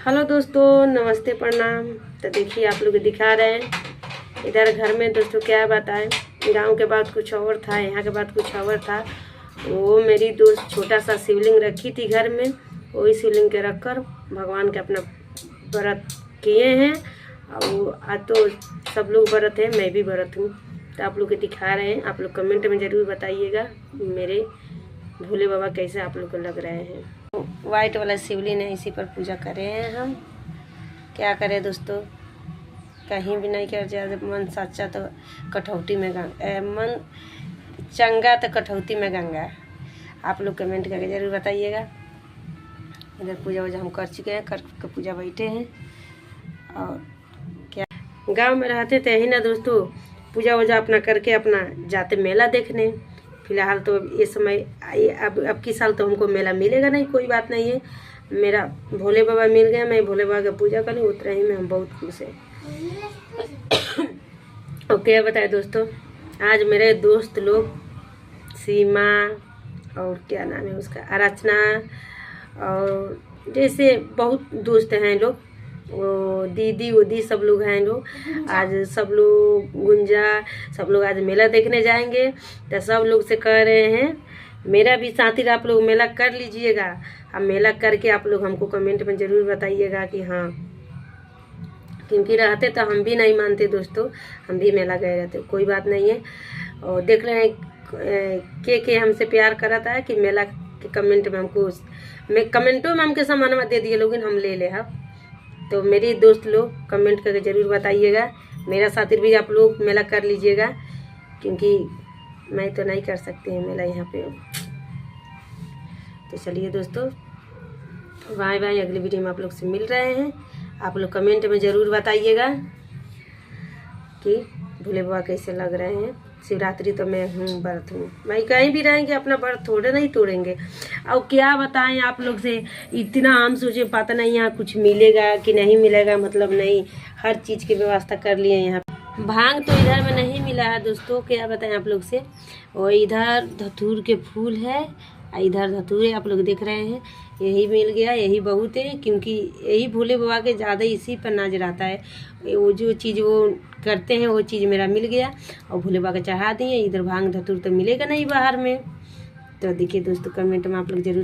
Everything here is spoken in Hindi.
हेलो दोस्तों, नमस्ते, प्रणाम। तो देखिए आप लोग दिखा रहे हैं इधर घर में दोस्तों, क्या बताएं। गांव के बाद कुछ और था, यहाँ के बाद कुछ और था। वो मेरी दोस्त छोटा सा शिवलिंग रखी थी घर में, वही शिवलिंग के रख कर भगवान के अपना व्रत किए हैं। और आज तो सब लोग व्रत हैं, मैं भी व्रत हूँ। तो आप लोग को दिखा रहे हैं। आप लोग कमेंट में ज़रूर बताइएगा मेरे भोले बाबा कैसे आप लोग को लग रहे हैं। वाइट वाला शिवलिंग है, इसी पर पूजा करें हैं हम। क्या करें दोस्तों, कहीं भी नहीं कर जाए। मन सच्चा तो कठौती में गंगा, मन चंगा तो कठौती में गंगा। आप लोग कमेंट करके ज़रूर बताइएगा। इधर पूजा वूजा हम कर चुके हैं, कर पूजा बैठे हैं। और क्या गांव में रहते थे ही ना दोस्तों, पूजा वूजा अपना करके अपना जाते मेला देखने। फिलहाल तो ये समय अब की साल तो हमको मेला मिलेगा नहीं, कोई बात नहीं है। मेरा भोले बाबा मिल गया, मैं भोले बाबा की पूजा करूँ, उतना ही में हम बहुत खुश हैं। और क्या बताए दोस्तों, आज मेरे दोस्त लोग सीमा और क्या नाम है उसका, अर्चना, और जैसे बहुत दोस्त हैं लोग, वो दीदी उदी सब लोग हैं लोग। आज सब लोग गुंजा सब लोग आज मेला देखने जाएंगे। तो सब लोग से कह रहे हैं मेरा भी साथी आप लोग मेला कर लीजिएगा। अब मेला करके आप लोग हमको कमेंट में ज़रूर बताइएगा कि हाँ, क्योंकि रहते तो हम भी नहीं मानते दोस्तों, हम भी मेला गए रहते, कोई बात नहीं है। और देख रहे हैं के हमसे प्यार करा था कि मेला के कमेंट में हमको कमेंटों में हमके सामान दे दिए लोग, हम ले ले। हाँ, तो मेरी दोस्त लोग कमेंट करके ज़रूर बताइएगा। मेरा साथी भी आप लोग मेला कर लीजिएगा, क्योंकि मैं तो नहीं कर सकती हूँ मेला यहाँ पे। तो चलिए दोस्तों, बाय बाय। अगली वीडियो में आप लोग से मिल रहे हैं। आप लोग कमेंट में ज़रूर बताइएगा कि भोले बाबा कैसे लग रहे हैं। शिवरात्रि तो मैं हूँ, व्रत हूँ, मैं कहीं भी रहेंगे अपना व्रत थोड़े नहीं तोड़ेंगे। और क्या बताएं आप लोग से, इतना हम सोचे पता नहीं यहाँ कुछ मिलेगा कि नहीं मिलेगा, मतलब नहीं, हर चीज़ की व्यवस्था कर लिए यहाँ। भांग तो इधर में नहीं मिला है दोस्तों, क्या बताएं आप लोग से। और इधर धतूर के फूल है, इधर धतूरे आप लोग देख रहे हैं, यही मिल गया, यही बहुत है। क्योंकि यही भोले बाबा के ज़्यादा इसी पर नजर आता है। वो जो चीज़ वो करते हैं वो चीज़ मेरा मिल गया और भोले बाबा को चढ़ा दिए। इधर भांग धतूर तो मिलेगा नहीं बाहर में। तो देखिए दोस्तों, कमेंट में आप लोग जरूर